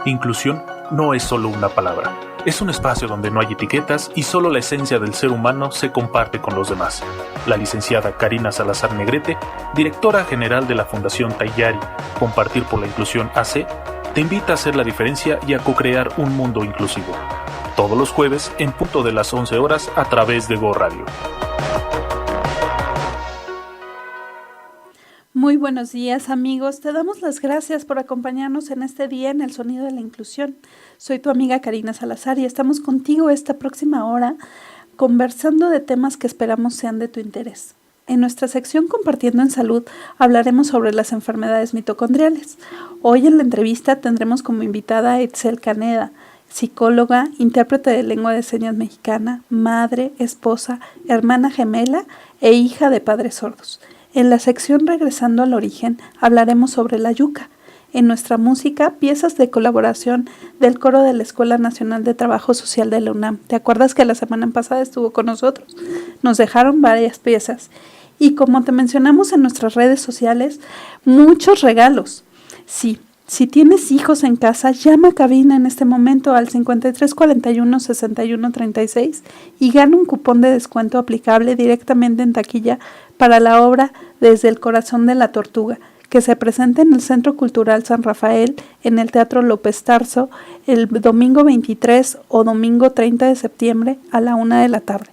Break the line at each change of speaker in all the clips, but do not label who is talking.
Inclusión no es solo una palabra, es un espacio donde no hay etiquetas y solo la esencia del ser humano se comparte con los demás. La licenciada Karina Salazar Negrete, directora general de la Fundación Tayari, Compartir por la Inclusión AC, te invita a hacer la diferencia y a co-crear un mundo inclusivo. Todos los jueves en punto de las 11 horas a través de Go Radio.
Muy buenos días, amigos. Te damos las gracias por acompañarnos en este día en El Sonido de la Inclusión. Soy tu amiga Karina Salazar y estamos contigo esta próxima hora conversando de temas que esperamos sean de tu interés. En nuestra sección Compartiendo en Salud hablaremos sobre las enfermedades mitocondriales. Hoy en la entrevista tendremos como invitada a Itzel Caneda, psicóloga, intérprete de lengua de señas mexicana, madre, esposa, hermana gemela e hija de padres sordos. En la sección Regresando al Origen hablaremos sobre la yuca. En nuestra música, piezas de colaboración del coro de la Escuela Nacional de Trabajo Social de la UNAM. ¿Te acuerdas que la semana pasada estuvo con nosotros? Nos dejaron varias piezas. Y como te mencionamos en nuestras redes sociales, muchos regalos. Sí, si tienes hijos en casa, llama a cabina en este momento al 5341-6136 y gana un cupón de descuento aplicable directamente en taquilla para la obra Desde el Corazón de la Tortuga, que se presenta en el Centro Cultural San Rafael, en el Teatro López Tarso, el domingo 23 o domingo 30 de septiembre a la 1 de la tarde.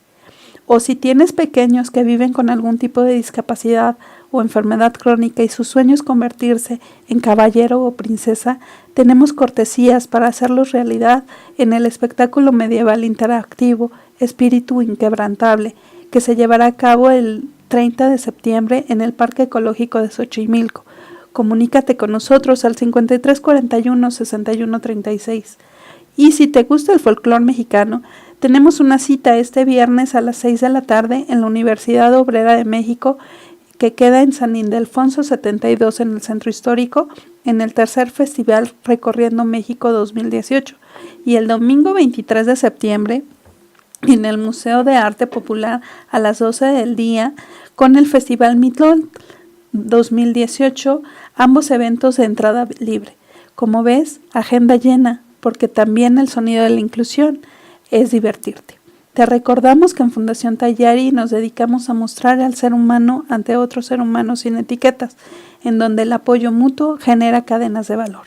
O si tienes pequeños que viven con algún tipo de discapacidad o enfermedad crónica y su sueño es convertirse en caballero o princesa, tenemos cortesías para hacerlos realidad en el espectáculo medieval interactivo Espíritu Inquebrantable, que se llevará a cabo el 30 de septiembre en el Parque Ecológico de Xochimilco. Comunícate con nosotros al 5341-6136. Y si te gusta el folclore mexicano, tenemos una cita este viernes a las 6 de la tarde en la Universidad Obrera de México, que queda en San Ildefonso 72 en el Centro Histórico, en el tercer Festival Recorriendo México 2018. Y el domingo 23 de septiembre en el Museo de Arte Popular a las 12 del día con el Festival Mitlón 2018, ambos eventos de entrada libre. Como ves, agenda llena, porque también el sonido de la inclusión es divertirte. Te recordamos que en Fundación Tayari nos dedicamos a mostrar al ser humano ante otro ser humano sin etiquetas, en donde el apoyo mutuo genera cadenas de valor.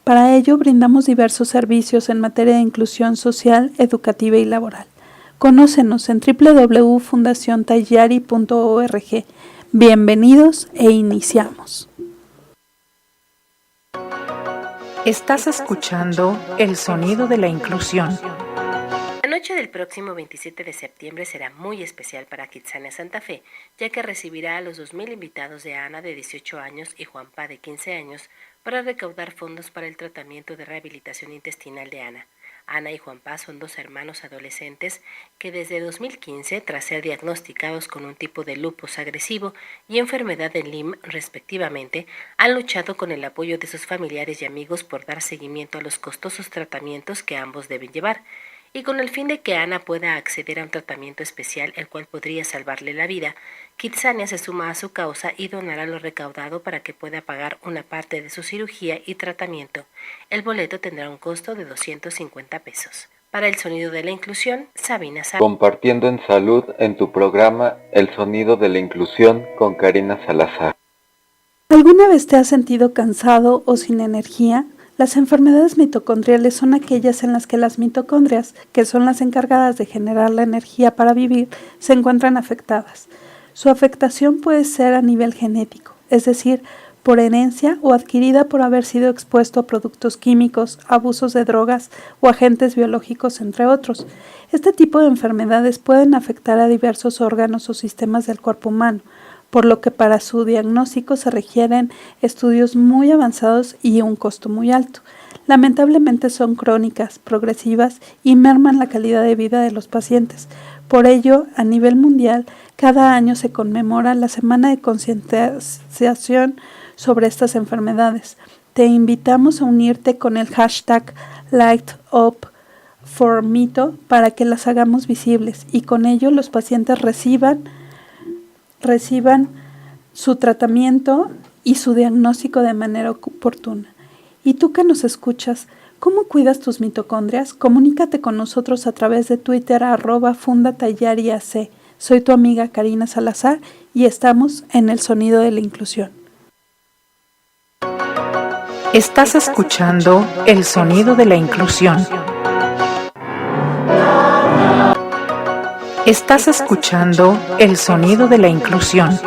Para ello brindamos diversos servicios en materia de inclusión social, educativa y laboral. Conócenos en www.fundaciontayari.org. Bienvenidos e iniciamos.
Estás escuchando El Sonido de la Inclusión.
La noche del próximo 27 de septiembre será muy especial para Kitsania Santa Fe, ya que recibirá a los 2,000 invitados de Ana de 18 años y Juanpa de 15 años para recaudar fondos para el tratamiento de rehabilitación intestinal de Ana. Ana y Juanpa son dos hermanos adolescentes que desde 2015, tras ser diagnosticados con un tipo de lupus agresivo y enfermedad de Lyme respectivamente, han luchado con el apoyo de sus familiares y amigos por dar seguimiento a los costosos tratamientos que ambos deben llevar, y con el fin de que Ana pueda acceder a un tratamiento especial el cual podría salvarle la vida, Kitsania se suma a su causa y donará lo recaudado para que pueda pagar una parte de su cirugía y tratamiento. El boleto tendrá un costo de 250 pesos. Para El Sonido de la Inclusión, Sabina Salazar.
Compartiendo en salud en tu programa El Sonido de la Inclusión con Karina Salazar.
¿Alguna vez te has sentido cansado o sin energía? Las enfermedades mitocondriales son aquellas en las que las mitocondrias, que son las encargadas de generar la energía para vivir, se encuentran afectadas. Su afectación puede ser a nivel genético, es decir, por herencia o adquirida por haber sido expuesto a productos químicos, abusos de drogas o agentes biológicos, entre otros. Este tipo de enfermedades pueden afectar a diversos órganos o sistemas del cuerpo humano, por lo que para su diagnóstico se requieren estudios muy avanzados y un costo muy alto. Lamentablemente son crónicas, progresivas y merman la calidad de vida de los pacientes. Por ello, a nivel mundial, cada año se conmemora la Semana de Concientización sobre estas enfermedades. Te invitamos a unirte con el hashtag #LightUpForMito para que las hagamos visibles y con ello los pacientes reciban su tratamiento y su diagnóstico de manera oportuna. Y tú que nos escuchas, ¿Cómo cuidas tus mitocondrias? Comunícate con nosotros a través de Twitter @fundatallariac. Soy tu amiga Karina Salazar y estamos en El Sonido de la Inclusión.
Estás escuchando El Sonido de la Inclusión. Estás escuchando El Sonido de la Inclusión.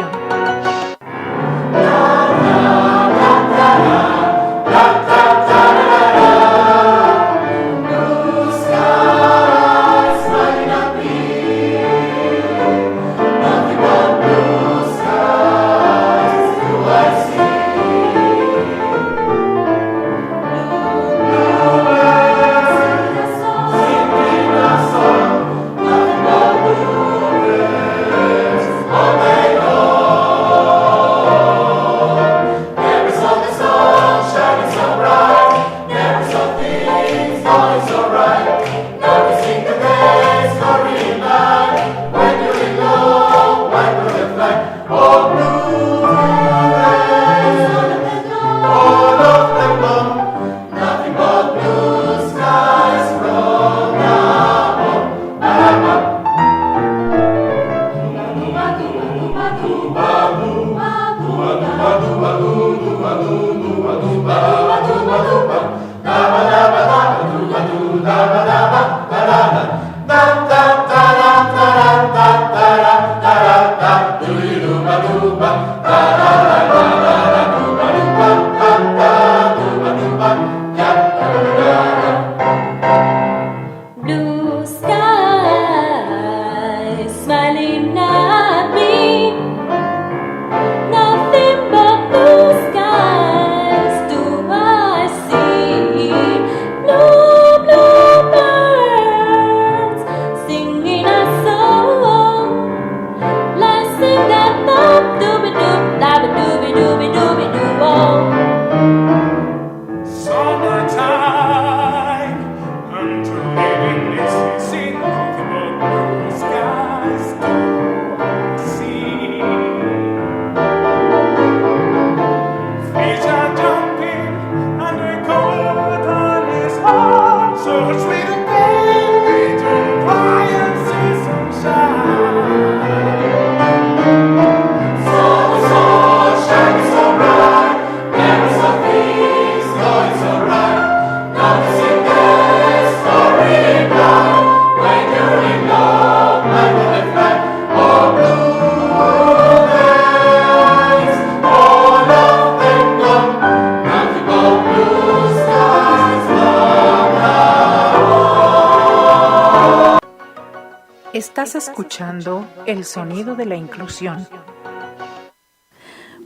Estás escuchando El Sonido de la Inclusión.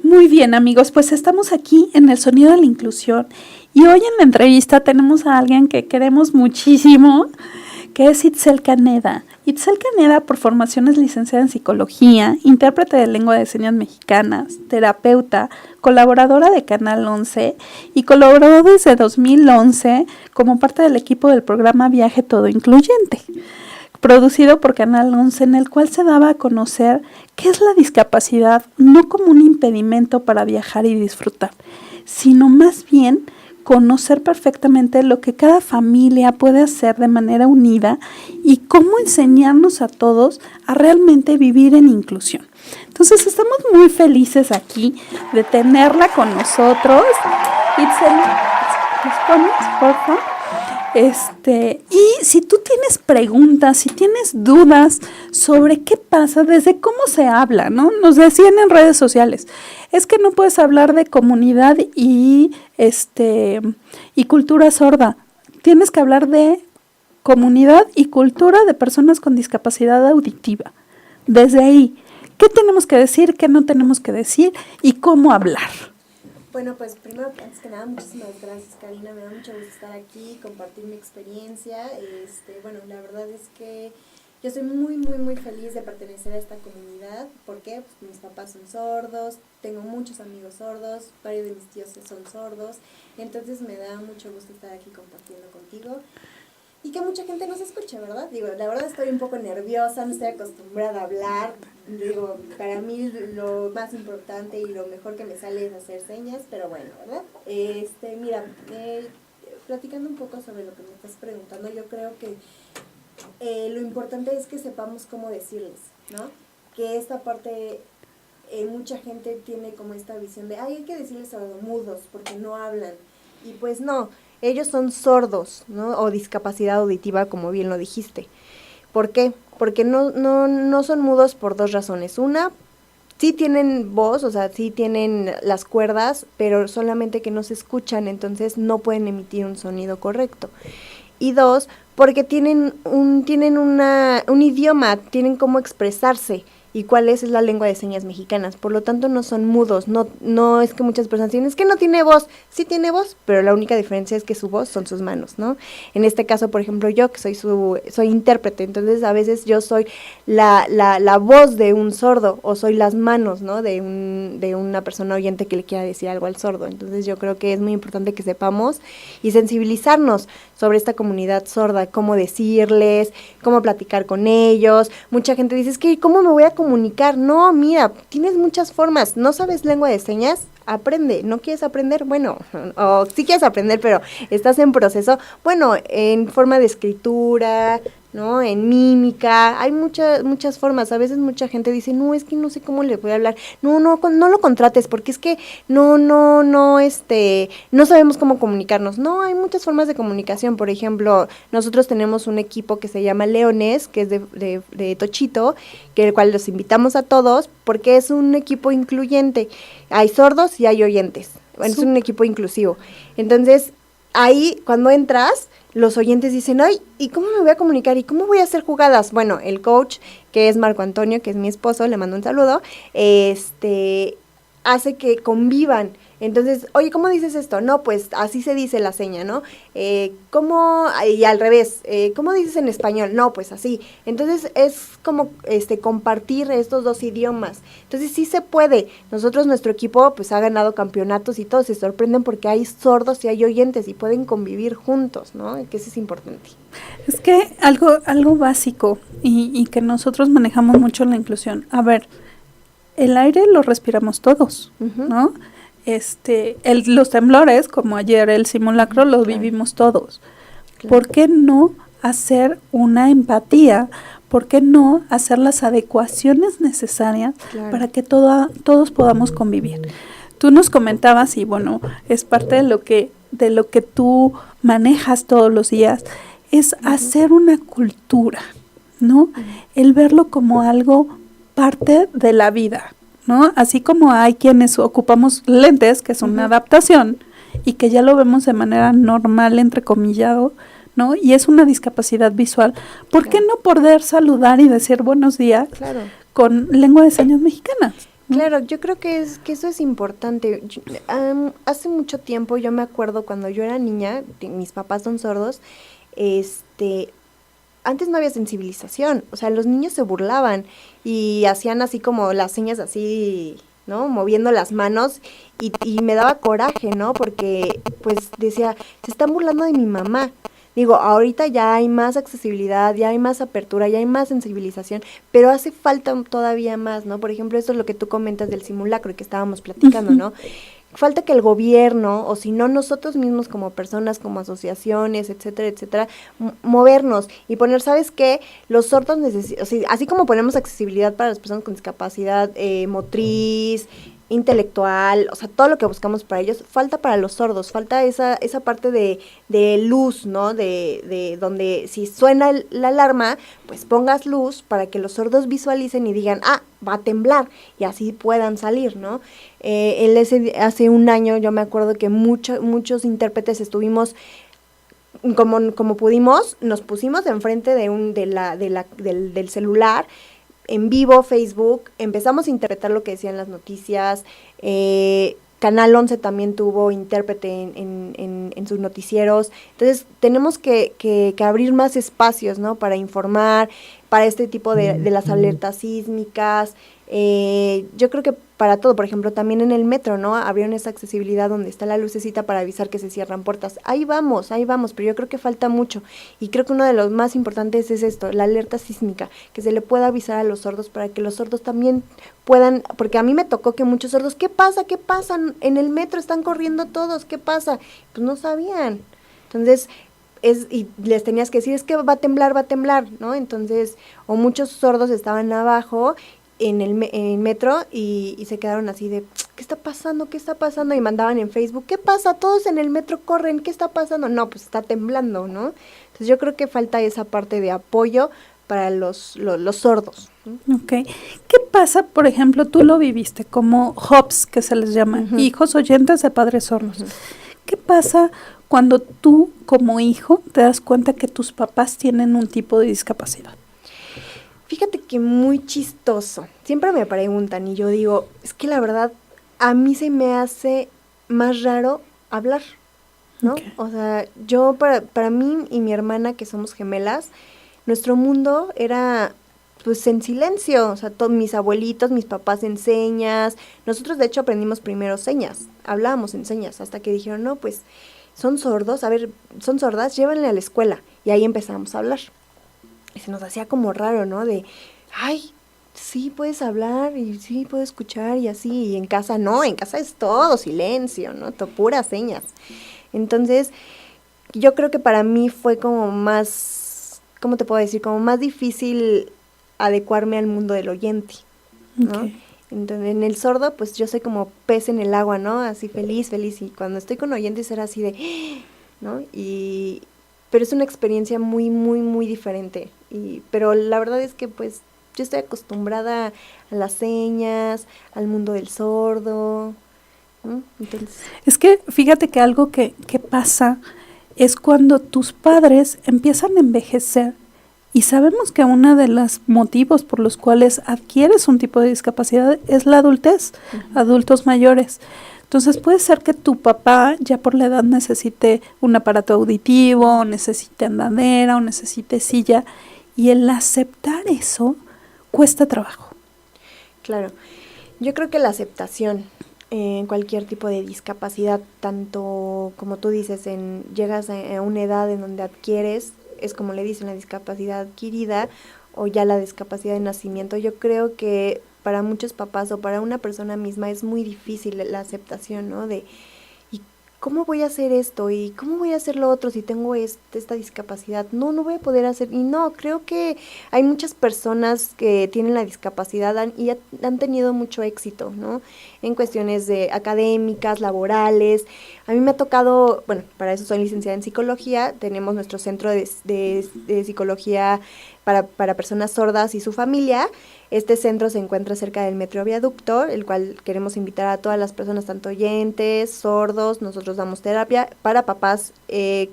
Muy bien, amigos, pues estamos aquí en El Sonido de la Inclusión y hoy en la entrevista tenemos a alguien que queremos muchísimo, que es Itzel Caneda. Itzel Caneda, por formación, es licenciada en Psicología, intérprete de lengua de señas mexicanas, terapeuta, colaboradora de Canal 11 y colaboró desde 2011 como parte del equipo del programa Viaje Todo Incluyente, producido por Canal 11, en el cual se daba a conocer qué es la discapacidad, no como un impedimento para viajar y disfrutar, sino más bien conocer perfectamente lo que cada familia puede hacer de manera unida y cómo enseñarnos a todos a realmente vivir en inclusión. Entonces estamos muy felices aquí de tenerla con nosotros. Itzel, ¿nos pones, por favor? Y si tú tienes preguntas, si tienes dudas sobre qué pasa, desde cómo se habla, ¿no? Nos decían en redes sociales, es que no puedes hablar de comunidad y cultura sorda. Tienes que hablar de comunidad y cultura de personas con discapacidad auditiva. Desde ahí, ¿qué tenemos que decir, qué no tenemos que decir y cómo hablar?
Bueno, pues primero, antes que nada, muchísimas gracias, Karina. Me da mucho gusto estar aquí, compartir mi experiencia. Bueno, la verdad es que yo soy muy, muy, muy feliz de pertenecer a esta comunidad. ¿Por qué? Pues mis papás son sordos, tengo muchos amigos sordos, varios de mis tíos son sordos. Entonces me da mucho gusto estar aquí compartiendo contigo. Y que mucha gente nos escuche, ¿verdad? Digo, la verdad estoy un poco nerviosa, no estoy acostumbrada a hablar. Digo, para mí lo más importante y lo mejor que me sale es hacer señas, pero bueno, ¿verdad? Mira, platicando un poco sobre lo que me estás preguntando, yo creo que lo importante es que sepamos cómo decirles, ¿no? Que esta parte, mucha gente tiene como esta visión de, ay, hay que decirles sordomudos porque no hablan. Y pues no, ellos son sordos, ¿no? O discapacidad auditiva, como bien lo dijiste. ¿Por qué? Porque no son mudos por dos razones. Una, sí tienen voz, o sea, sí tienen las cuerdas, pero solamente que no se escuchan, entonces no pueden emitir un sonido correcto. Y dos, porque tienen un idioma, tienen cómo expresarse. ¿Y cuál es la lengua de señas mexicanas? Por lo tanto, no son mudos, no es que muchas personas dicen, es que no tiene voz. Sí tiene voz, pero la única diferencia es que su voz son sus manos, ¿no? En este caso, por ejemplo, yo, que soy intérprete, entonces a veces yo soy la voz de un sordo, o soy las manos, ¿no? De una persona oyente que le quiera decir algo al sordo. Entonces yo creo que es muy importante que sepamos y sensibilizarnos sobre esta comunidad sorda, cómo decirles, cómo platicar con ellos. Mucha gente dice, es que ¿cómo me voy a comunicar? No, mira, tienes muchas formas. ¿No sabes lengua de señas? Aprende. ¿No quieres aprender? Bueno, o sí quieres aprender, pero estás en proceso. Bueno, en forma de escritura, ¿no? En mímica, hay muchas formas. A veces mucha gente dice, no, es que no sé cómo le voy a hablar. No lo contrates, porque es que no sabemos cómo comunicarnos. No, hay muchas formas de comunicación. Por ejemplo, nosotros tenemos un equipo que se llama Leones, que es de Tochito, el cual los invitamos a todos, porque es un equipo incluyente. Hay sordos y hay oyentes. Es un equipo inclusivo. Entonces, ahí, cuando entras, los oyentes dicen, ay, ¿y cómo me voy a comunicar? ¿Y cómo voy a hacer jugadas? Bueno, el coach, que es Marco Antonio, que es mi esposo, le mando un saludo, hace que convivan. Entonces, oye, ¿cómo dices esto? No, pues así se dice la seña, ¿no? ¿Cómo? Y al revés, ¿cómo dices en español? No, pues así. Entonces, es como compartir estos dos idiomas. Entonces, sí se puede. Nuestro equipo, pues ha ganado campeonatos y todos se sorprenden porque hay sordos y hay oyentes y pueden convivir juntos, ¿no? Que eso es importante.
Es que algo básico y que nosotros manejamos mucho en la inclusión. A ver, el aire lo respiramos todos, ¿no? Los temblores, como ayer el simulacro, los vivimos todos. Claro. ¿Por qué no hacer una empatía? ¿Por qué no hacer las adecuaciones necesarias para que todos podamos convivir? Tú nos comentabas, y bueno, es parte de lo que tú manejas todos los días, es hacer una cultura, ¿no? El verlo como algo parte de la vida, ¿no? Así como hay quienes ocupamos lentes, que es una adaptación, y que ya lo vemos de manera normal, entrecomillado, ¿no? Y es una discapacidad visual. ¿Por qué no poder saludar y decir buenos días con lengua de señas mexicana?
Claro, yo creo que eso es importante. Hace mucho tiempo, yo me acuerdo cuando yo era niña, mis papás son sordos, antes no había sensibilización, o sea, los niños se burlaban y hacían así como las señas así, ¿no? Moviendo las manos y me daba coraje, ¿no? Porque pues decía, se están burlando de mi mamá. Digo, ahorita ya hay más accesibilidad, ya hay más apertura, ya hay más sensibilización, pero hace falta todavía más, ¿no? Por ejemplo, esto es lo que tú comentas del simulacro que estábamos platicando, ¿no? Falta que el gobierno, o si no nosotros mismos como personas, como asociaciones, etcétera, etcétera, movernos y poner, ¿sabes qué? Los sordos necesitan, o sea, así como ponemos accesibilidad para las personas con discapacidad motriz, intelectual, o sea, todo lo que buscamos para ellos, falta para los sordos, falta esa parte de luz, ¿no? De donde si suena la alarma, pues pongas luz para que los sordos visualicen y digan, va a temblar, y así puedan salir, ¿no? Hace un año yo me acuerdo que muchos intérpretes estuvimos como pudimos, nos pusimos enfrente del celular, en vivo, Facebook, empezamos a interpretar lo que decían las noticias, Canal 11 también tuvo intérprete en sus noticieros, entonces tenemos que abrir más espacios, ¿no? Para informar, para este tipo de las alertas sísmicas, yo creo que para todo, por ejemplo, también en el metro, ¿no? Abrieron esa accesibilidad donde está la lucecita para avisar que se cierran puertas. Ahí vamos, pero yo creo que falta mucho. Y creo que uno de los más importantes es esto, la alerta sísmica, que se le pueda avisar a los sordos para que los sordos también puedan, porque a mí me tocó que muchos sordos, ¿qué pasa? En el metro están corriendo todos, ¿qué pasa? Pues no sabían. Entonces, y les tenías que decir, es que va a temblar, ¿no? Entonces, o muchos sordos estaban abajo en el metro y se quedaron así de, ¿qué está pasando? Y mandaban en Facebook, ¿qué pasa? Todos en el metro corren, ¿qué está pasando? No, pues está temblando, ¿no? Entonces yo creo que falta esa parte de apoyo para los sordos, ¿no?
Ok. ¿Qué pasa, por ejemplo, tú lo viviste como HOPS, que se les llama, hijos oyentes de padres sordos? ¿Qué pasa cuando tú, como hijo, te das cuenta que tus papás tienen un tipo de discapacidad?
Fíjate que muy chistoso. Siempre me preguntan y yo digo, es que la verdad, a mí se me hace más raro hablar, ¿no?
Okay.
O sea, yo para mí y mi hermana, que somos gemelas, nuestro mundo era pues en silencio, o sea, todos mis abuelitos, mis papás en señas, nosotros de hecho aprendimos primero señas, hablábamos en señas, hasta que dijeron, no, pues son sordos, a ver, son sordas, llévenle a la escuela, y ahí empezamos a hablar. Y se nos hacía como raro, ¿no? De, ay, sí puedes hablar y sí puedo escuchar y así, y en casa no, en casa es todo silencio, ¿no? Puras señas. Entonces, yo creo que para mí fue como más, ¿cómo te puedo decir? Como más difícil adecuarme al mundo del oyente, ¿no?
Okay.
Entonces, en el sordo, pues yo soy como pez en el agua, ¿no? Así feliz, y cuando estoy con oyentes era así de, ¿no? Pero es una experiencia muy, muy, muy diferente. Pero la verdad es que pues yo estoy acostumbrada a las señas, al mundo del sordo, ¿no? Entonces,
es que fíjate que algo que pasa es cuando tus padres empiezan a envejecer, y sabemos que uno de los motivos por los cuales adquieres un tipo de discapacidad es la adultez, adultos mayores. Entonces puede ser que tu papá ya por la edad necesite un aparato auditivo, o necesite andadera, o necesite silla, y el aceptar eso cuesta trabajo.
claro, yo creo que la aceptación en cualquier tipo de discapacidad, tanto como tú dices, llegas a una edad en donde adquieres, es como le dicen, la discapacidad adquirida o ya la discapacidad de nacimiento. Yo creo que para muchos papás o para una persona misma es muy difícil la aceptación, ¿no? De, ¿y cómo voy a hacer esto? ¿Y cómo voy a hacer lo otro si tengo esta discapacidad? No voy a poder hacer. Y no, creo que hay muchas personas que tienen la discapacidad y han tenido mucho éxito, ¿no? En cuestiones de académicas, laborales. A mí me ha tocado, bueno, para eso soy licenciada en psicología, tenemos nuestro centro de psicología para personas sordas y su familia. Este centro se encuentra cerca del Metro Viaducto, el cual queremos invitar a todas las personas, tanto oyentes, sordos. Nosotros damos terapia para papás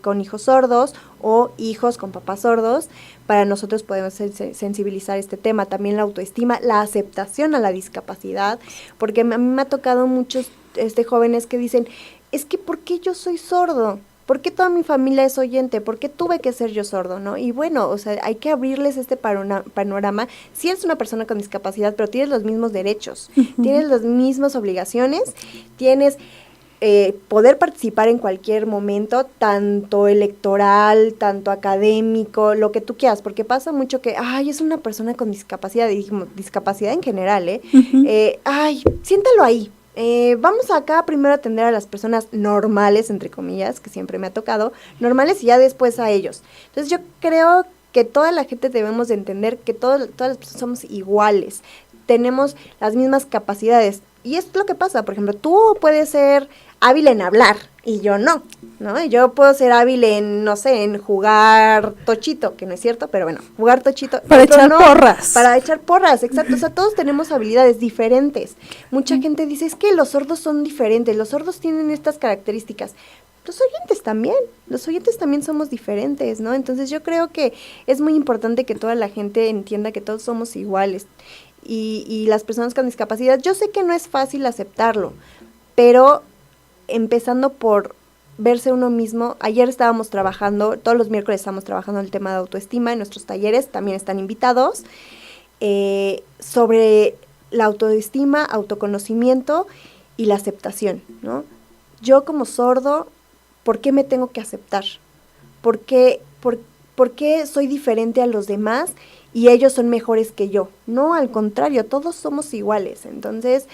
con hijos sordos o hijos con papás sordos. Para nosotros podemos sensibilizar este tema, también la autoestima, la aceptación a la discapacidad, porque a mí me ha tocado muchos jóvenes que dicen, es que ¿por qué yo soy sordo? ¿Por qué toda mi familia es oyente? ¿Por qué tuve que ser yo sordo, no? Y bueno, o sea, hay que abrirles este panorama. Si eres una persona con discapacidad, pero tienes los mismos derechos, tienes las mismas obligaciones, tienes poder participar en cualquier momento, tanto electoral, tanto académico, lo que tú quieras, porque pasa mucho que, ay, es una persona con discapacidad, y dijimos, discapacidad en general, ay, siéntalo ahí. Vamos acá primero a atender a las personas normales, entre comillas, que siempre me ha tocado, normales y ya después a ellos. Entonces yo creo que toda la gente debemos de entender que todas las personas somos iguales, tenemos las mismas capacidades. Y es lo que pasa, por ejemplo, tú puedes ser hábil en hablar y yo no, ¿no? Yo puedo ser hábil en, no sé, en jugar tochito, que no es cierto, pero bueno, jugar tochito.
Para echar porras.
Para echar porras, exacto. O sea, todos tenemos habilidades diferentes. Mucha gente dice, es que los sordos son diferentes, los sordos tienen estas características. Los oyentes también somos diferentes, ¿no? Entonces yo creo que es muy importante que toda la gente entienda que todos somos iguales. Y las personas con discapacidad, yo sé que no es fácil aceptarlo, pero empezando por verse uno mismo. Ayer estábamos trabajando, todos los miércoles estamos trabajando el tema de autoestima en nuestros talleres, también están invitados, sobre la autoestima, autoconocimiento y la aceptación, ¿no? Yo como sordo, ¿por qué me tengo que aceptar? ¿Por qué soy diferente a los demás y ellos son mejores que yo? No, al contrario, todos somos iguales. Entonces,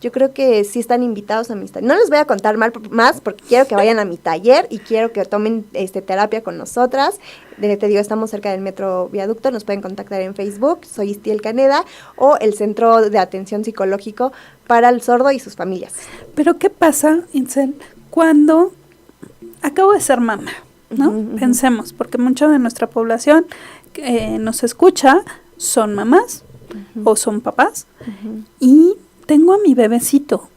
yo creo que sí están invitados a mis talleres. No les voy a contar más porque quiero que vayan a mi taller y quiero que tomen terapia con nosotras. Te digo, estamos cerca del Metro Viaducto, nos pueden contactar en Facebook, soy Istiel Caneda, o el Centro de Atención Psicológico para el Sordo y sus familias.
Pero ¿qué pasa, Itzel, cuando acabo de ser mamá, ¿no? Pensemos, porque mucha de nuestra población nos escucha son mamás o son papás y tengo a mi bebecito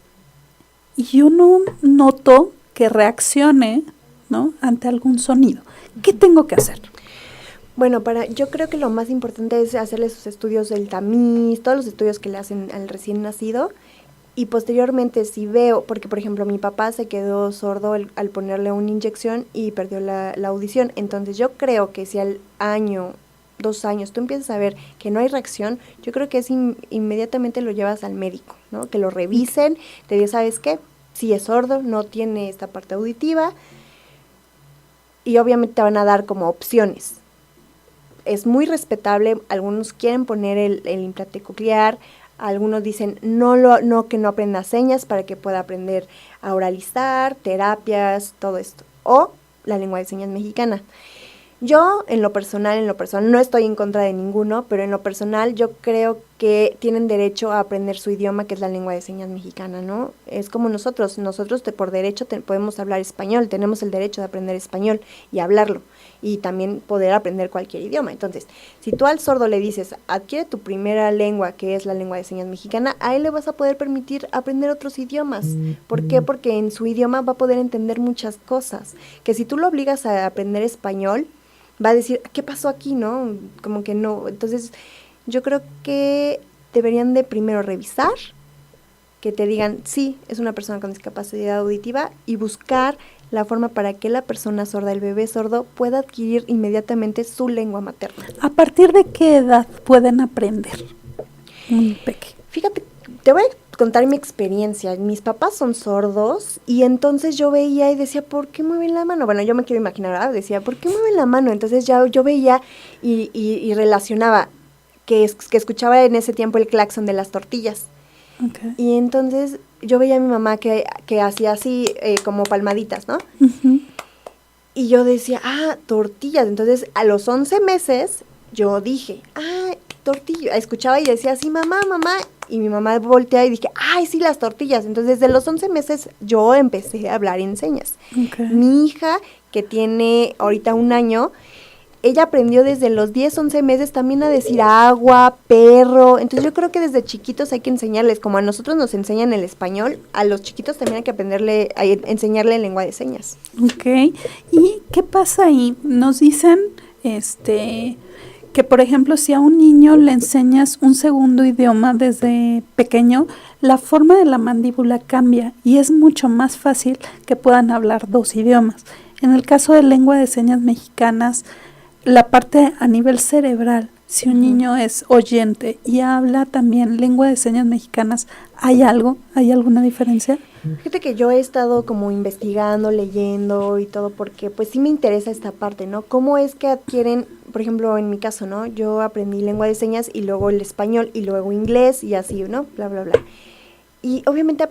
y yo no noto que reaccione, ¿no?, ante algún sonido. ¿Qué tengo que hacer?
Bueno, yo creo que lo más importante es hacerle sus estudios del tamiz, todos los estudios que le hacen al recién nacido. Y posteriormente, si veo, porque por ejemplo mi papá se quedó sordo al ponerle una inyección y perdió la audición. Entonces yo creo que si al año, 2 años, tú empiezas a ver que no hay reacción, yo creo que es inmediatamente lo llevas al médico, ¿no? Que lo revisen, te digan, ¿sabes qué? Si es sordo, no tiene esta parte auditiva. Y obviamente te van a dar como opciones. Es muy respetable, algunos quieren poner el implante coclear, algunos dicen que no aprenda señas para que pueda aprender a oralizar, terapias, todo esto, o la lengua de señas mexicana. Yo, en lo personal, no estoy en contra de ninguno, pero en lo personal yo creo que tienen derecho a aprender su idioma, que es la lengua de señas mexicana, ¿no? Es como nosotros por derecho podemos hablar español, tenemos el derecho de aprender español y hablarlo, y también poder aprender cualquier idioma. Entonces, si tú al sordo le dices, adquiere tu primera lengua, que es la lengua de señas mexicana, a él le vas a poder permitir aprender otros idiomas. ¿Por qué? Porque en su idioma va a poder entender muchas cosas, que si tú lo obligas a aprender español, va a decir, ¿qué pasó aquí, no? Como que no. Entonces, yo creo que deberían de primero revisar, que te digan, sí, es una persona con discapacidad auditiva, y buscar la forma para que la persona sorda, el bebé sordo, pueda adquirir inmediatamente su lengua materna.
¿A partir de qué edad pueden aprender un peque?
Fíjate, te voy a contar mi experiencia. Mis papás son sordos y entonces yo veía y decía, ¿por qué mueven la mano? Bueno, yo me quiero imaginar, ¿verdad? Decía, ¿por qué mueven la mano? Entonces ya yo veía y relacionaba que escuchaba en ese tiempo el claxon de las tortillas.
Okay.
Y entonces yo veía a mi mamá que hacía así como palmaditas, ¿no?
Uh-huh.
Y yo decía, tortillas. Entonces a los 11 meses yo dije, tortilla. Escuchaba y decía, sí, mamá. Y mi mamá voltea y dije, ¡ay, sí, las tortillas! Entonces, desde los 11 meses yo empecé a hablar en señas. Okay. Mi hija, que tiene ahorita 1 año, ella aprendió desde los 10, 11 meses también a decir agua, perro. Entonces, yo creo que desde chiquitos hay que enseñarles, como a nosotros nos enseñan el español, a los chiquitos también hay que enseñarle lengua de señas.
Ok. ¿Y qué pasa ahí? Nos dicen, que por ejemplo si a un niño le enseñas un segundo idioma desde pequeño, la forma de la mandíbula cambia y es mucho más fácil que puedan hablar 2 idiomas. En el caso de lengua de señas mexicanas, la parte a nivel cerebral, si un niño es oyente y habla también lengua de señas mexicanas, ¿hay alguna diferencia?
Fíjate que yo he estado como investigando, leyendo y todo, porque pues sí me interesa esta parte, ¿no? ¿Cómo es que adquieren, por ejemplo, en mi caso, ¿no? Yo aprendí lengua de señas y luego el español y luego inglés y así, ¿no? Bla, bla, bla. Y obviamente,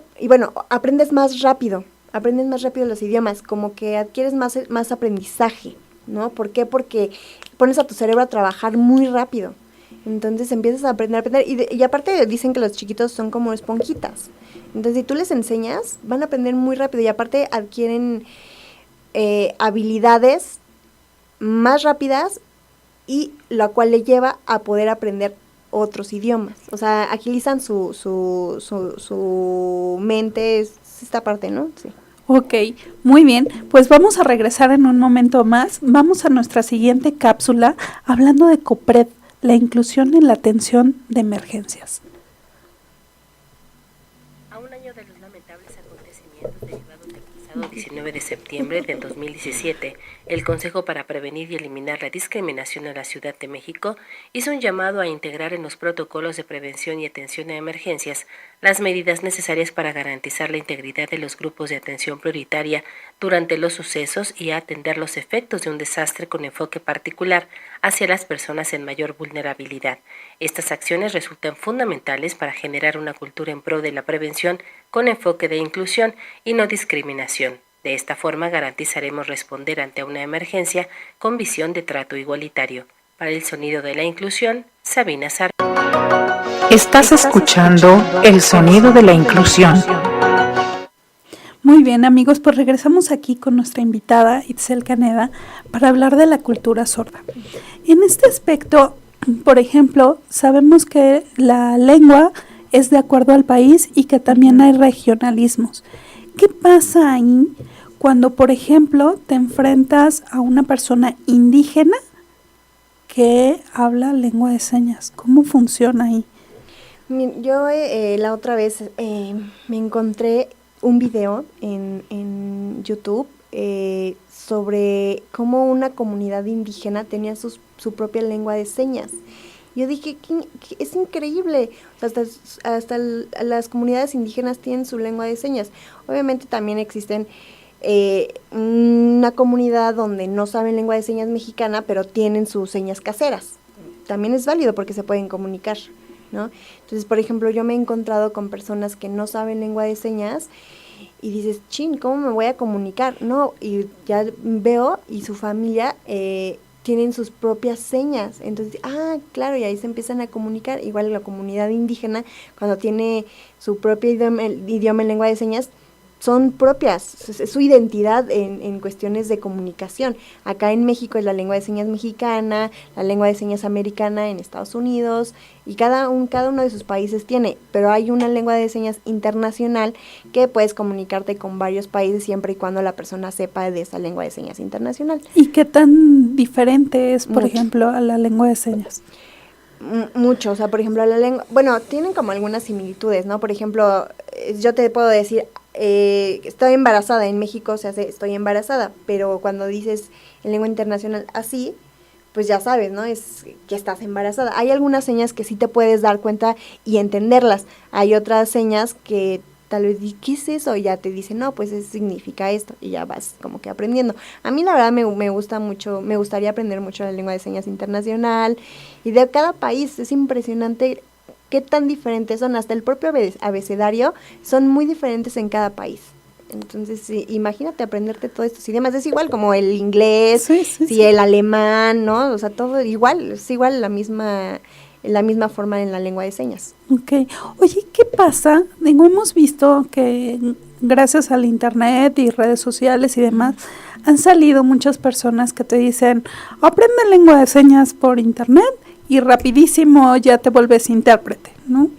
aprendes más rápido los idiomas, como que adquieres más aprendizaje, ¿no? ¿Por qué? Porque pones a tu cerebro a trabajar muy rápido. Entonces empiezas a aprender y aparte dicen que los chiquitos son como esponjitas. Entonces si tú les enseñas, van a aprender muy rápido y aparte adquieren habilidades más rápidas y la cual le lleva a poder aprender otros idiomas. O sea, agilizan su mente, es esta parte, ¿no? Sí.
Ok, muy bien, pues vamos a regresar en un momento más. Vamos a nuestra siguiente cápsula hablando de COPRED, la inclusión en la atención de emergencias.
A un año de los lamentables acontecimientos derivados del pasado 19 de septiembre del 2017, el Consejo para Prevenir y Eliminar la Discriminación en la Ciudad de México hizo un llamado a integrar en los protocolos de prevención y atención a emergencias las medidas necesarias para garantizar la integridad de los grupos de atención prioritaria durante los sucesos y a atender los efectos de un desastre con enfoque particular hacia las personas en mayor vulnerabilidad. Estas acciones resultan fundamentales para generar una cultura en pro de la prevención atención con enfoque de inclusión y no discriminación. De esta forma garantizaremos responder ante una emergencia con visión de trato igualitario. Para el sonido de la inclusión, Sabina Sar.
Estás escuchando el sonido de la inclusión.
Muy bien, amigos, pues regresamos aquí con nuestra invitada Itzel Caneda para hablar de la cultura sorda. En este aspecto, por ejemplo, sabemos que la lengua es de acuerdo al país y que también hay regionalismos. ¿Qué pasa ahí cuando, por ejemplo, te enfrentas a una persona indígena que habla lengua de señas? ¿Cómo funciona ahí?
Yo la otra vez me encontré un video en YouTube sobre cómo una comunidad indígena tenía su propia lengua de señas. Yo dije, es increíble, o sea, hasta las comunidades indígenas tienen su lengua de señas. Obviamente también existen una comunidad donde no saben lengua de señas mexicana, pero tienen sus señas caseras. También es válido porque se pueden comunicar, ¿no? Entonces, por ejemplo, yo me he encontrado con personas que no saben lengua de señas y dices, chin, ¿cómo me voy a comunicar? No, y ya veo y su familia tienen sus propias señas. Entonces, claro, y ahí se empiezan a comunicar. Igual la comunidad indígena, cuando tiene su propio idioma en lengua de señas, son propias, es su identidad en cuestiones de comunicación. Acá en México es la lengua de señas mexicana, la lengua de señas americana en Estados Unidos, y cada uno de sus países tiene, pero hay una lengua de señas internacional que puedes comunicarte con varios países siempre y cuando la persona sepa de esa lengua de señas internacional.
¿Y qué tan diferente es, por
Mucho.
ejemplo, a la lengua de señas?
Mucho, o sea, por ejemplo, la lengua, bueno, tienen como algunas similitudes, ¿no? Por ejemplo, yo te puedo decir, estoy embarazada, en México se hace estoy embarazada, pero cuando dices en lengua internacional así, pues ya sabes, ¿no? Es que estás embarazada. Hay algunas señas que sí te puedes dar cuenta y entenderlas. Hay otras señas que tal vez, ¿qué es eso? Y ya te dicen, no, pues eso significa esto, y ya vas como que aprendiendo. A mí la verdad me gusta mucho, me gustaría aprender mucho la lengua de señas internacional, y de cada país es impresionante qué tan diferentes son, hasta el propio abecedario son muy diferentes en cada país. Entonces, sí, imagínate aprenderte todos estos idiomas, es igual como el inglés, el alemán, ¿no? O sea, todo igual, es igual la misma forma en la lengua de señas.
Ok. Oye, ¿qué pasa? Digo, hemos visto que gracias al internet y redes sociales y demás, han salido muchas personas que te dicen, aprende lengua de señas por internet y rapidísimo ya te vuelves intérprete, ¿no?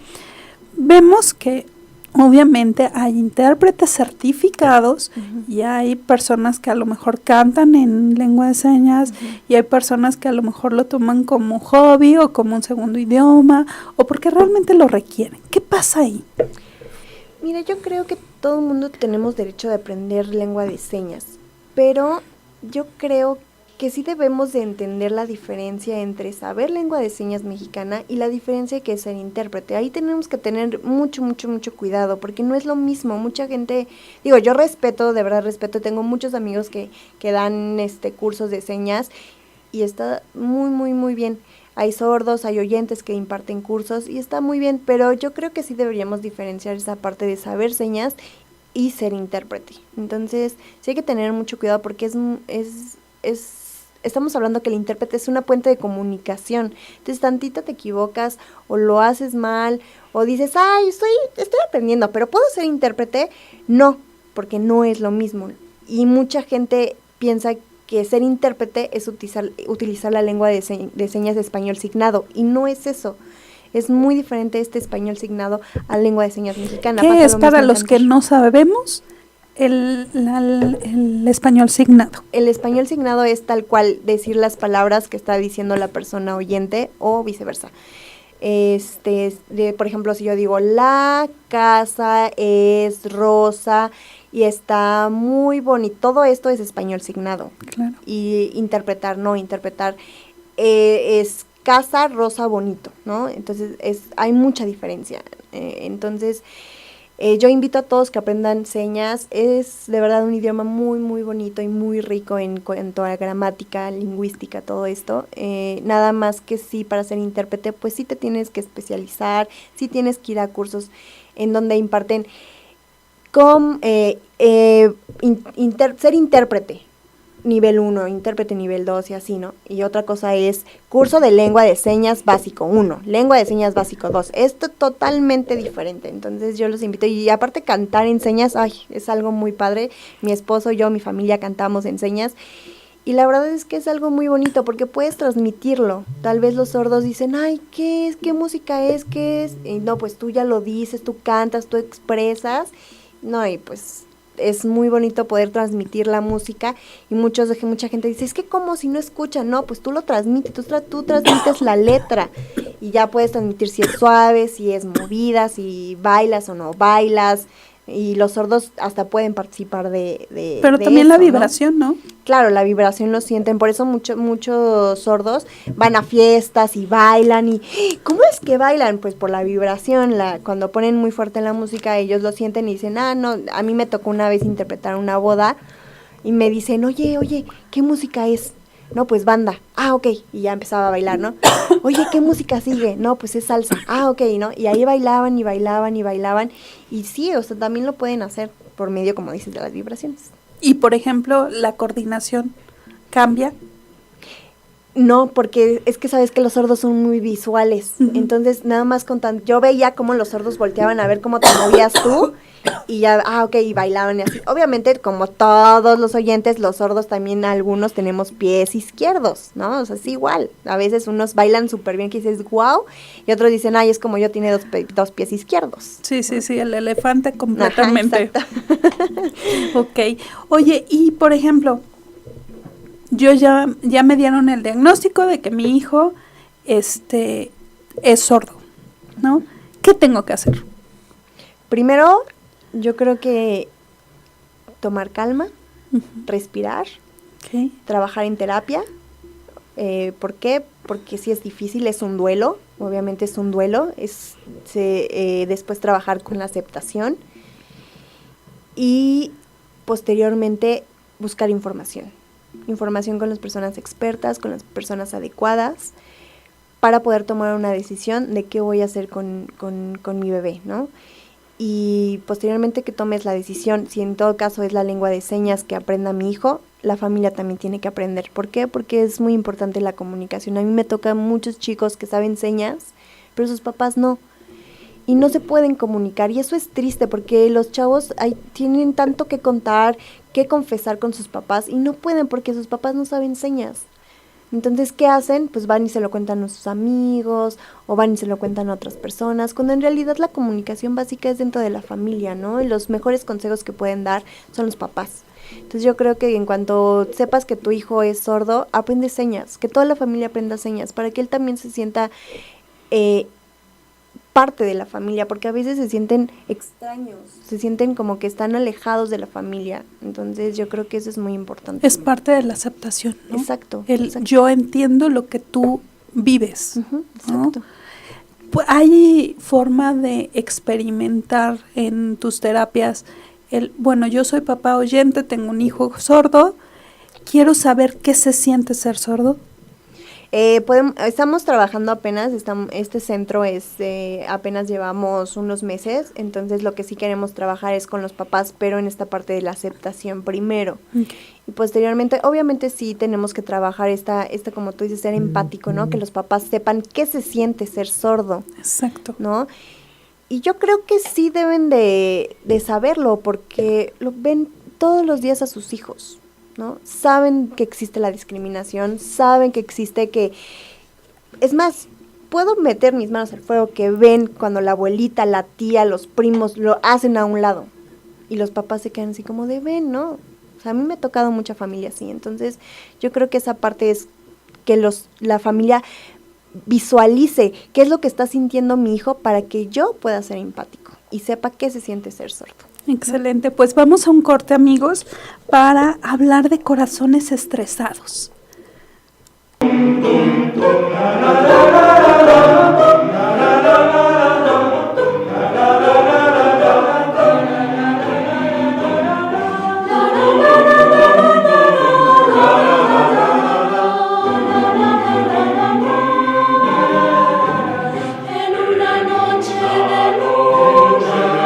Vemos que obviamente hay intérpretes certificados y hay personas que a lo mejor cantan en lengua de señas y hay personas que a lo mejor lo toman como hobby o como un segundo idioma o porque realmente lo requieren. ¿Qué pasa ahí?
Mira, yo creo que todo el mundo tenemos derecho de aprender lengua de señas, pero yo creo que sí debemos de entender la diferencia entre saber lengua de señas mexicana y la diferencia que es ser intérprete. Ahí tenemos que tener mucho cuidado, porque no es lo mismo. Mucha gente, digo, yo respeto, de verdad respeto, tengo muchos amigos que dan cursos de señas y está muy bien. Hay sordos, hay oyentes que imparten cursos y está muy bien, pero yo creo que sí deberíamos diferenciar esa parte de saber señas y ser intérprete. Entonces, sí hay que tener mucho cuidado porque estamos hablando que el intérprete es una puente de comunicación. Entonces, tantito te equivocas o lo haces mal o dices, estoy aprendiendo, pero ¿puedo ser intérprete? No, porque no es lo mismo. Y mucha gente piensa que ser intérprete es utilizar la lengua de señas de español signado, y no es eso. Es muy diferente este español signado a la lengua de señas mexicana.
¿Qué es para los que no sabemos el español signado?
El español signado es tal cual decir las palabras que está diciendo la persona oyente o viceversa. Por ejemplo, si yo digo, la casa es rosa y está muy bonito, todo esto es español signado.
Claro.
Y interpretar es casa rosa bonito, ¿no? Entonces hay mucha diferencia. Entonces yo invito a todos que aprendan señas. Es de verdad un idioma muy bonito y muy rico en cuanto a gramática, lingüística, todo esto. Nada más que sí, para ser intérprete, pues sí te tienes que especializar, sí tienes que ir a cursos
en donde imparten ser intérprete, nivel 1, intérprete nivel 2 y así, ¿no? Y otra cosa es curso de lengua de señas básico 1, lengua de señas básico 2. Esto totalmente diferente, entonces yo los invito. Y aparte cantar en señas, ay, es algo muy padre. Mi esposo, yo, mi familia cantamos en señas. Y la verdad es que es algo muy bonito porque puedes transmitirlo. Tal vez los sordos dicen, ay, ¿qué es? ¿Qué música es? ¿Qué es? Y no, pues tú ya lo dices, tú cantas, tú expresas. No, y pues es muy bonito poder transmitir la música. Y mucha gente dice, es que ¿cómo si no escuchan? No, pues tú lo transmites, tú transmites la letra. Y ya puedes transmitir si es suave, si es movida, si bailas o no bailas. Y los sordos hasta pueden participar de
Pero
de
también
eso,
la vibración, ¿no?
Claro, la vibración lo sienten, por eso muchos sordos van a fiestas y bailan. Y ¿cómo es que bailan? Pues por la vibración, cuando ponen muy fuerte la música, ellos lo sienten y dicen, no, a mí me tocó una vez interpretar una boda y me dicen, oye, ¿qué música es? No, pues banda. Ah, ok, y ya empezaba a bailar, ¿no? Oye, ¿qué música sigue? No, pues es salsa. Ah, ok, ¿no? Y ahí bailaban y bailaban y bailaban. Y sí, o sea, también lo pueden hacer por medio, como dices, de las vibraciones.
Y, por ejemplo, la coordinación cambia.
No, porque es que sabes que los sordos son muy visuales.
Uh-huh.
Entonces, nada más yo veía cómo los sordos volteaban a ver cómo te movías tú y ya, ok, y bailaban y así. Obviamente, como todos los oyentes, los sordos también algunos tenemos pies izquierdos, ¿no? O sea, es igual. A veces unos bailan súper bien que dices, wow, y otros dicen, ay, es como yo tiene dos pies izquierdos.
Sí, el elefante completamente.
Ajá, exacto.
Ok. Oye, y por ejemplo, yo ya me dieron el diagnóstico de que mi hijo es sordo, ¿no? ¿Qué tengo que hacer?
Primero, yo creo que tomar calma,
Uh-huh.
respirar,
Okay.
trabajar en terapia. ¿Por qué? Porque sí es difícil, es un duelo, obviamente es un duelo, después trabajar con la aceptación y posteriormente buscar información con las personas expertas, con las personas adecuadas para poder tomar una decisión de qué voy a hacer con mi bebé, ¿no? Y posteriormente que tomes la decisión, si en todo caso es la lengua de señas que aprenda mi hijo, la familia también tiene que aprender. ¿Por qué? Porque es muy importante la comunicación. A mí me tocan muchos chicos que saben señas, pero sus papás no. Y no se pueden comunicar. Y eso es triste porque los chavos tienen tanto que contar, que confesar con sus papás y no pueden porque sus papás no saben señas. Entonces, ¿qué hacen? Pues van y se lo cuentan a sus amigos o van y se lo cuentan a otras personas, cuando en realidad la comunicación básica es dentro de la familia, ¿no? Y los mejores consejos que pueden dar son los papás. Entonces yo creo que en cuanto sepas que tu hijo es sordo, aprende señas, que toda la familia aprenda señas, para que él también se sienta parte de la familia, porque a veces se sienten extraños, se sienten como que están alejados de la familia. Entonces yo creo que eso es muy importante.
Es parte de la aceptación, ¿no?
Exacto.
Yo entiendo lo que tú vives.
Uh-huh,
¿no?
exacto.
Pues, ¿hay forma de experimentar en tus terapias bueno, yo soy papá oyente, tengo un hijo sordo, quiero saber qué se siente ser sordo?
Estamos trabajando apenas, este centro apenas llevamos unos meses, entonces lo que sí queremos trabajar es con los papás, pero en esta parte de la aceptación primero.
Okay.
Y posteriormente, obviamente sí tenemos que trabajar como tú dices, ser empático, ¿no? Que los papás sepan qué se siente ser sordo.
Exacto.
¿No? Y yo creo que sí deben de saberlo, porque lo ven todos los días a sus hijos, ¿no? Saben que existe la discriminación, saben que existe es más, puedo meter mis manos al fuego que ven cuando la abuelita, la tía, los primos lo hacen a un lado y los papás se quedan así como de ven, ¿no? O sea, a mí me ha tocado mucha familia así, entonces yo creo que esa parte es que la familia visualice qué es lo que está sintiendo mi hijo para que yo pueda ser empático y sepa qué se siente ser sordo.
Excelente, pues vamos a un corte, amigos, para hablar de corazones estresados.
En una noche de luna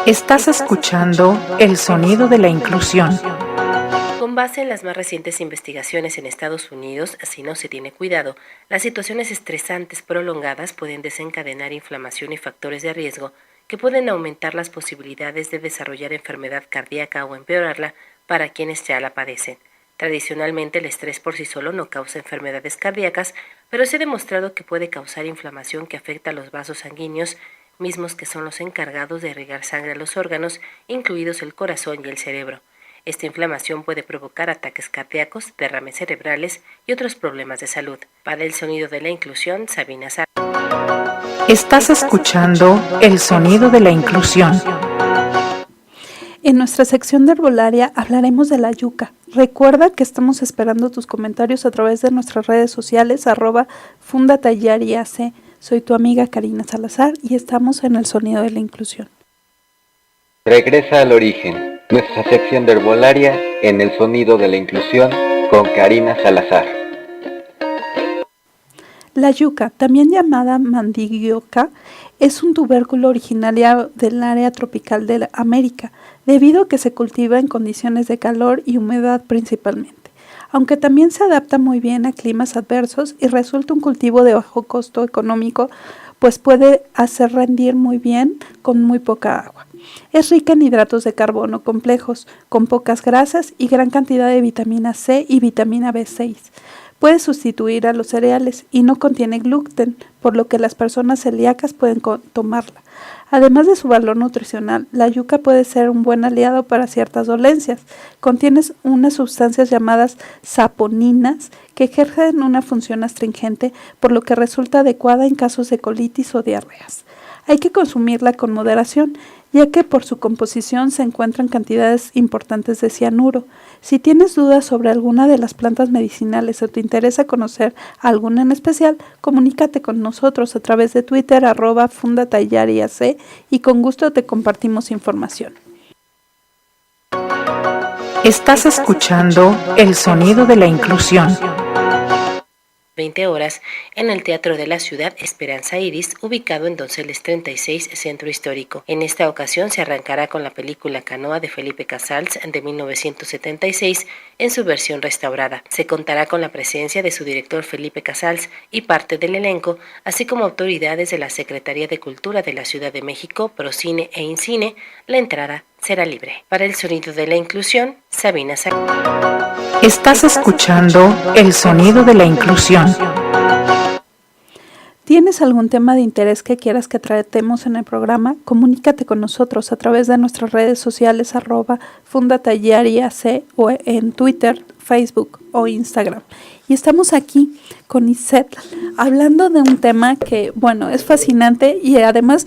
Estás escuchando el sonido de la inclusión.
Con base en las más recientes investigaciones en Estados Unidos, si no se tiene cuidado, las situaciones estresantes prolongadas pueden desencadenar inflamación y factores de riesgo que pueden aumentar las posibilidades de desarrollar enfermedad cardíaca o empeorarla para quienes ya la padecen. Tradicionalmente, el estrés por sí solo no causa enfermedades cardíacas, pero se ha demostrado que puede causar inflamación que afecta a los vasos sanguíneos, mismos que son los encargados de irrigar sangre a los órganos, incluidos el corazón y el cerebro. Esta inflamación puede provocar ataques cardíacos, derrames cerebrales y otros problemas de salud. Para el sonido de la inclusión, Sabina Sar.
Estás escuchando el sonido de la inclusión.
En nuestra sección de herbolaria hablaremos de la yuca. Recuerda que estamos esperando tus comentarios a través de nuestras redes sociales @fundatallariac. Soy tu amiga Karina Salazar y estamos en el sonido de la inclusión.
Regresa al origen, nuestra sección de herbolaria en el sonido de la inclusión con Karina Salazar.
La yuca, también llamada mandioca, es un tubérculo originario del área tropical de América, debido a que se cultiva en condiciones de calor y humedad principalmente, aunque también se adapta muy bien a climas adversos y resulta un cultivo de bajo costo económico, pues puede hacer rendir muy bien con muy poca agua. Es rica en hidratos de carbono complejos, con pocas grasas y gran cantidad de vitamina C y vitamina B6. Puede sustituir a los cereales y no contiene gluten, por lo que las personas celíacas pueden tomarla. Además de su valor nutricional, la yuca puede ser un buen aliado para ciertas dolencias. Contiene unas sustancias llamadas saponinas que ejercen una función astringente, por lo que resulta adecuada en casos de colitis o diarreas. Hay que consumirla con moderación, ya que por su composición se encuentran cantidades importantes de cianuro. Si tienes dudas sobre alguna de las plantas medicinales o te interesa conocer alguna en especial, comunícate con nosotros a través de Twitter @fundatallariac y con gusto te compartimos información.
Estás escuchando el sonido de la inclusión.
20 horas en el Teatro de la Ciudad Esperanza Iris, ubicado en Donceles 36, Centro Histórico. En esta ocasión se arrancará con la película Canoa de Felipe Casals de 1976 en su versión restaurada. Se contará con la presencia de su director Felipe Casals y parte del elenco, así como autoridades de la Secretaría de Cultura de la Ciudad de México, Procine e Incine. La entrada será libre. Para el sonido de la inclusión, Sabina Sar.
Estás escuchando el sonido de la inclusión.
¿Tienes algún tema de interés que quieras que tratemos en el programa? Comunícate con nosotros a través de nuestras redes sociales @fundatallariac o en Twitter, Facebook o Instagram. Y estamos aquí con Iset hablando de un tema que, bueno, es fascinante y además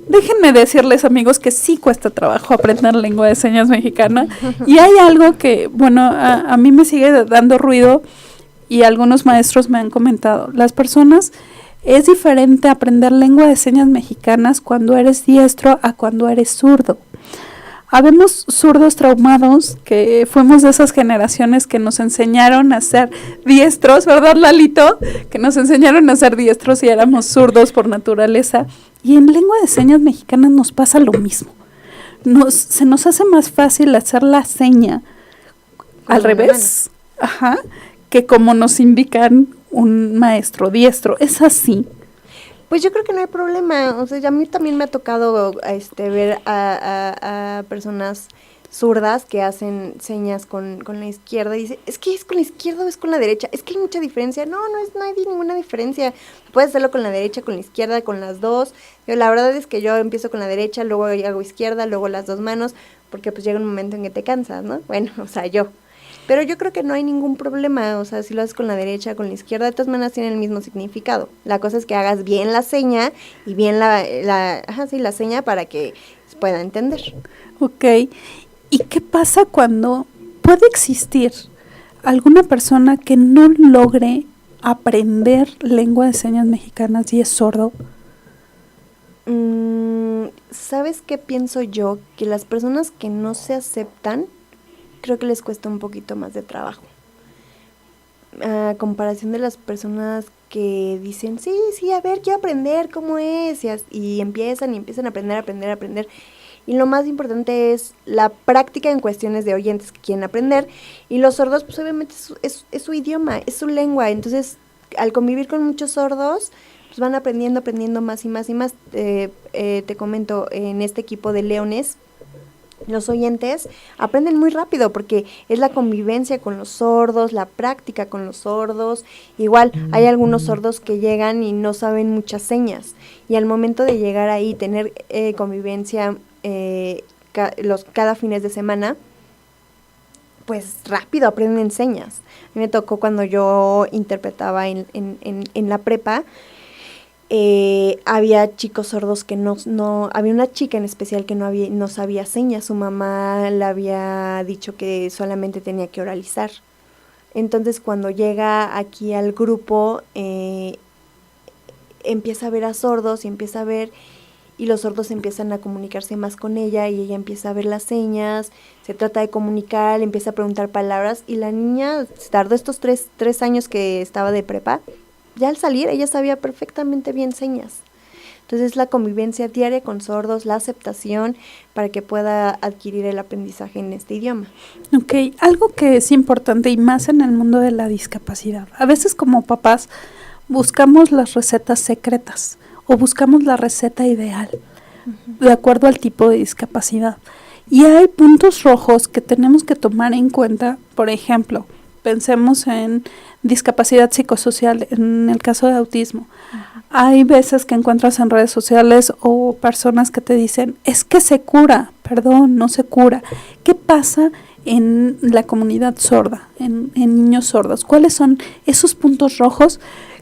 déjenme decirles, amigos, que sí cuesta trabajo aprender lengua de señas mexicana. Y hay algo que, bueno, a mí me sigue dando ruido y algunos maestros me han comentado. Las personas, es diferente aprender lengua de señas mexicanas cuando eres diestro a cuando eres zurdo. Habemos zurdos traumados que fuimos de esas generaciones que nos enseñaron a ser diestros, ¿verdad, Lalito? Que nos enseñaron a ser diestros y éramos zurdos por naturaleza. Y en lengua de señas mexicanas nos pasa lo mismo. Se nos hace más fácil hacer la seña al revés, que como nos indican un maestro diestro. ¿Es así?
Pues yo creo que no hay problema. O sea, a mí también me ha tocado ver a personas zurdas que hacen señas con la izquierda y dicen, es que es con la izquierda o es con la derecha, es que hay mucha diferencia. No hay ninguna diferencia. Puedes hacerlo con la derecha, con la izquierda, con las dos. La verdad es que yo empiezo con la derecha, luego hago izquierda, luego las dos manos, porque pues llega un momento en que te cansas, ¿no? Bueno, o sea, yo. Pero yo creo que no hay ningún problema, o sea, si lo haces con la derecha, con la izquierda, de todas maneras tienen el mismo significado. La cosa es que hagas bien la seña y bien la seña para que se pueda entender.
Ok. ¿Y qué pasa cuando puede existir alguna persona que no logre aprender lengua de señas mexicanas y es sordo?
¿Sabes qué pienso yo? Que las personas que no se aceptan, creo que les cuesta un poquito más de trabajo. A comparación de las personas que dicen, sí, a ver, quiero aprender cómo es, y empiezan a aprender. Y lo más importante es la práctica en cuestiones de oyentes que quieren aprender. Y los sordos, pues obviamente es su idioma, es su lengua. Entonces, al convivir con muchos sordos, pues van aprendiendo más y más y más. Te comento, en este equipo de Leones, los oyentes aprenden muy rápido porque es la convivencia con los sordos, la práctica con los sordos. Igual hay algunos sordos que llegan y no saben muchas señas, y al momento de llegar ahí, tener convivencia cada fines de semana, pues rápido aprenden señas. A mí me tocó cuando yo interpretaba en la prepa. Había chicos sordos que no había una chica en especial que no sabía señas. Su mamá le había dicho que solamente tenía que oralizar. Entonces cuando llega aquí al grupo, empieza a ver a sordos y los sordos empiezan a comunicarse más con ella, y ella empieza a ver las señas, se trata de comunicar, le empieza a preguntar palabras, y la niña tardó estos tres años que estaba de prepa. Ya al salir, ella sabía perfectamente bien señas. Entonces, la convivencia diaria con sordos, la aceptación para que pueda adquirir el aprendizaje en este idioma.
Ok, algo que es importante y más en el mundo de la discapacidad. A veces como papás buscamos las recetas secretas o buscamos la receta ideal de acuerdo al tipo de discapacidad. Y hay puntos rojos que tenemos que tomar en cuenta. Por ejemplo, pensemos en discapacidad psicosocial, en el caso de autismo. Hay veces que encuentras en redes sociales o personas que te dicen, es que se cura. Perdón, no se cura. ¿Qué pasa en la comunidad sorda, en niños sordos? ¿Cuáles son esos puntos rojos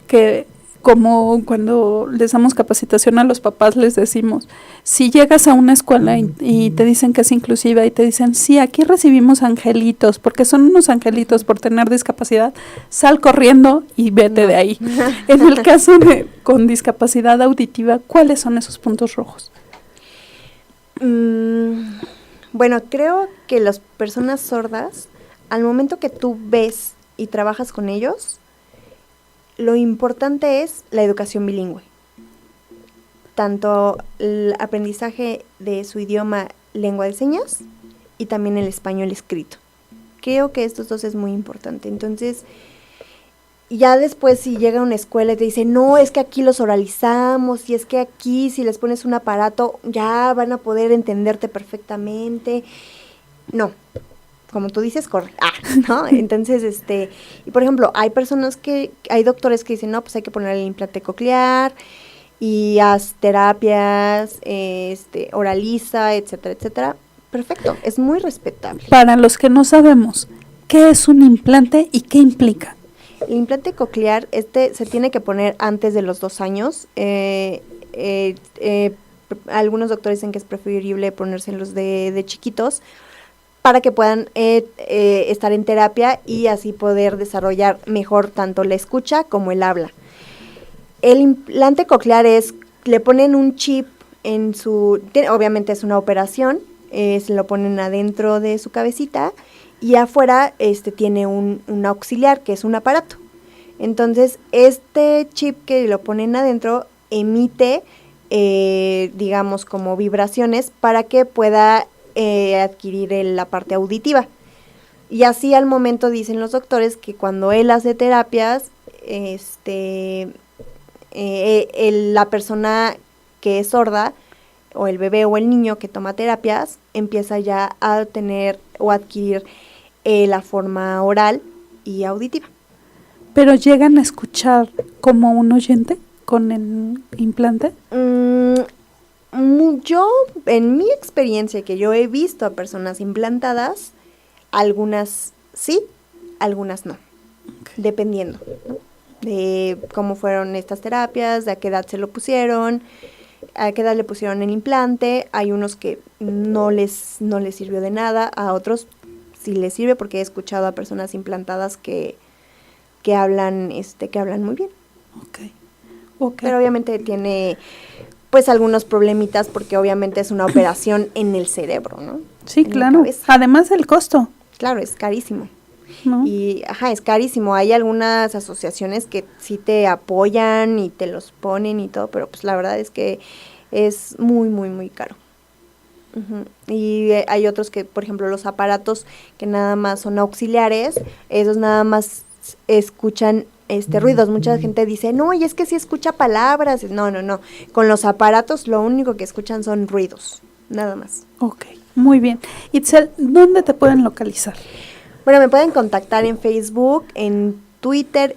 que, como cuando les damos capacitación a los papás, les decimos, si llegas a una escuela y te dicen que es inclusiva y te dicen, sí, aquí recibimos angelitos, porque son unos angelitos por tener discapacidad, sal corriendo y vete de ahí. En el caso con discapacidad auditiva, ¿cuáles son esos puntos rojos?
Bueno, creo que las personas sordas, al momento que tú ves y trabajas con ellos, lo importante es la educación bilingüe. Tanto el aprendizaje de su idioma, lengua de señas, y también el español escrito. Creo que estos dos es muy importante. Entonces, ya después si llega a una escuela y te dice, no, es que aquí los oralizamos, y es que aquí si les pones un aparato ya van a poder entenderte perfectamente. No. Como tú dices, corre, ¿no? Entonces, y por ejemplo, hay doctores que dicen, no, pues hay que poner el implante coclear, y haz terapias, oraliza, etcétera, etcétera. Perfecto, es muy respetable.
Para los que no sabemos, ¿qué es un implante y qué implica?
El implante coclear, se tiene que poner antes de los 2 años, algunos doctores dicen que es preferible ponérselos de chiquitos para que puedan estar en terapia y así poder desarrollar mejor tanto la escucha como el habla. El implante coclear le ponen un chip obviamente es una operación, se lo ponen adentro de su cabecita y afuera tiene un auxiliar que es un aparato. Entonces este chip que lo ponen adentro emite digamos como vibraciones para que pueda adquirir la parte auditiva. Y así al momento dicen los doctores que cuando él hace terapias, la persona que es sorda, o el bebé o el niño que toma terapias, empieza ya a tener o adquirir la forma oral y auditiva.
¿Pero llegan a escuchar como un oyente con el implante?
Yo, en mi experiencia que yo he visto a personas implantadas, algunas sí, algunas no, dependiendo, ¿no?, de cómo fueron estas terapias, de a qué edad se lo pusieron, a qué edad le pusieron el implante. Hay unos que no les sirvió de nada, a otros sí les sirve, porque he escuchado a personas implantadas que hablan muy bien.
Okay.
Pero obviamente tiene pues algunos problemitas porque obviamente es una operación en el cerebro, ¿no?
Sí, claro. Además del costo.
Claro, es carísimo.
¿No?
Y es carísimo. Hay algunas asociaciones que sí te apoyan y te los ponen y todo, pero pues la verdad es que es muy, muy, muy caro. Y hay otros que, por ejemplo, los aparatos que nada más son auxiliares, esos nada más escuchan ruidos. Mucha gente dice, no, y es que sí escucha palabras. No. Con los aparatos lo único que escuchan son ruidos, nada más.
Ok, muy bien. Itzel, ¿dónde te pueden localizar?
Bueno, me pueden contactar en Facebook, en Twitter,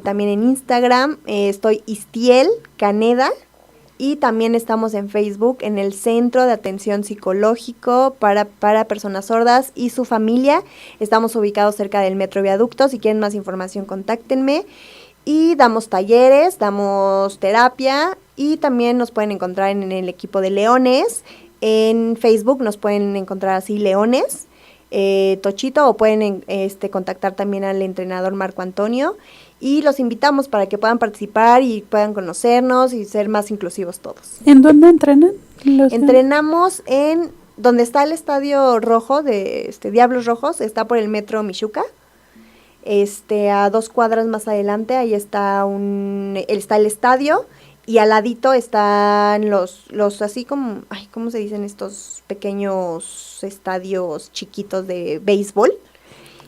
también en Instagram. Estoy Istiel Caneda. Y también estamos en Facebook, en el Centro de Atención Psicológico para Personas Sordas y su familia. Estamos ubicados cerca del Metro Viaducto. Si quieren más información, contáctenme. Y damos talleres, damos terapia y también nos pueden encontrar en el equipo de Leones. En Facebook nos pueden encontrar así, Leones, Tochito, o pueden contactar también al entrenador Marco Antonio. Y los invitamos para que puedan participar y puedan conocernos y ser más inclusivos todos.
¿En dónde entrenan?
Entrenamos en donde está el Estadio Rojo de Diablos Rojos, está por el Metro Michuca. A 2 cuadras más adelante, ahí está el estadio, y al ladito están los así como, ¿cómo se dicen estos pequeños estadios chiquitos de béisbol?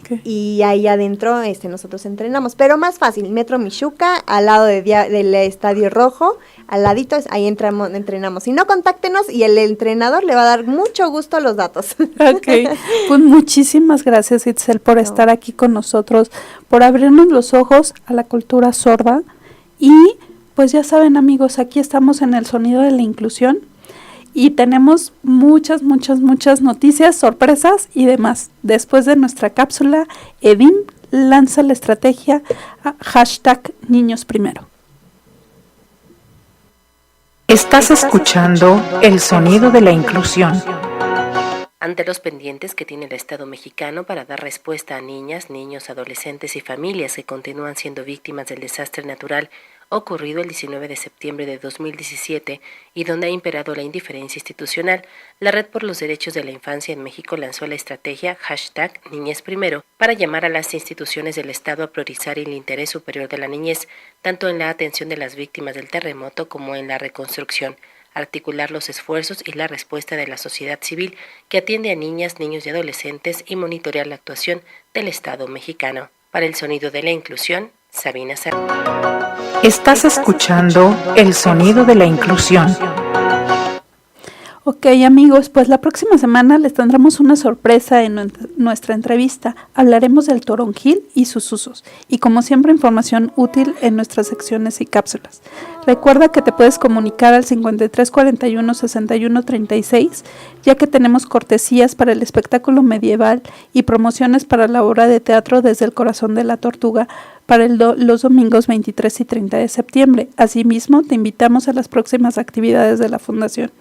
Okay. Y ahí adentro nosotros entrenamos, pero más fácil, Metro Michuca, al lado del Estadio Rojo, al ladito, ahí entrenamos. Si no, contáctenos y el entrenador le va a dar mucho gusto los datos.
Ok, pues muchísimas gracias, Itzel, por estar aquí con nosotros, por abrirnos los ojos a la cultura sorda. Y pues ya saben, amigos, aquí estamos en el Sonido de la Inclusión y tenemos muchas noticias, sorpresas y demás. Después de nuestra cápsula, EDIM lanza la estrategia #NiñosPrimero.
Estás escuchando el Sonido de la Inclusión.
Ante los pendientes que tiene el Estado mexicano para dar respuesta a niñas, niños, adolescentes y familias que continúan siendo víctimas del desastre natural ocurrido el 19 de septiembre de 2017 y donde ha imperado la indiferencia institucional, la Red por los Derechos de la Infancia en México lanzó la estrategia #NiñezPrimero para llamar a las instituciones del Estado a priorizar el interés superior de la niñez, tanto en la atención de las víctimas del terremoto como en la reconstrucción, articular los esfuerzos y la respuesta de la sociedad civil que atiende a niñas, niños y adolescentes y monitorear la actuación del Estado mexicano. Para el Sonido de la Inclusión, Sabina Serrano.
Estás escuchando el Sonido de la Inclusión.
Ok, amigos, pues la próxima semana les tendremos una sorpresa en nuestra entrevista. Hablaremos del toronjil y sus usos, y como siempre información útil en nuestras secciones y cápsulas. Recuerda que te puedes comunicar al 53 41 61 36, ya que tenemos cortesías para el espectáculo medieval y promociones para la obra de teatro Desde el corazón de la tortuga para los domingos 23 y 30 de septiembre. Asimismo, te invitamos a las próximas actividades de la Fundación.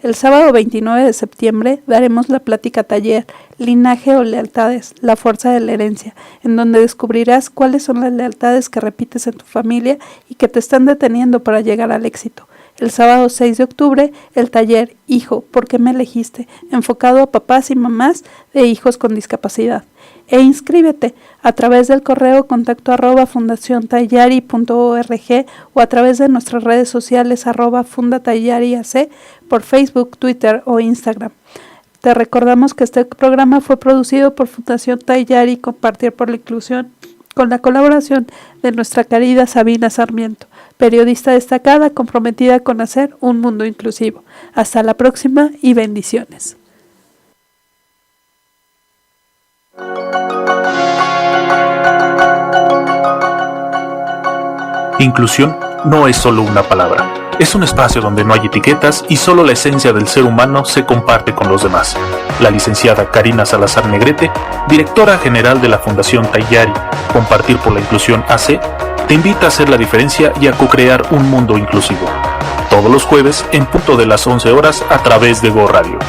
El sábado 29 de septiembre daremos la plática taller Linaje o Lealtades, la fuerza de la herencia, en donde descubrirás cuáles son las lealtades que repites en tu familia y que te están deteniendo para llegar al éxito. El sábado 6 de octubre, el taller Hijo, ¿por qué me elegiste?, enfocado a papás y mamás de hijos con discapacidad. E inscríbete a través del correo contacto@fundaciontayari.org o a través de nuestras redes sociales @fundatayariac por Facebook, Twitter o Instagram. Te recordamos que este programa fue producido por Fundación Tayari Compartir por la Inclusión, con la colaboración de nuestra querida Sabina Sarmiento, periodista destacada comprometida con hacer un mundo inclusivo. Hasta la próxima y bendiciones.
Inclusión no es solo una palabra, es un espacio donde no hay etiquetas y solo la esencia del ser humano se comparte con los demás. La licenciada Karina Salazar Negrete, directora general de la Fundación Tayari Compartir por la Inclusión AC, te invita a hacer la diferencia y a co-crear un mundo inclusivo. Todos los jueves en punto de las 11 horas a través de Go Radio.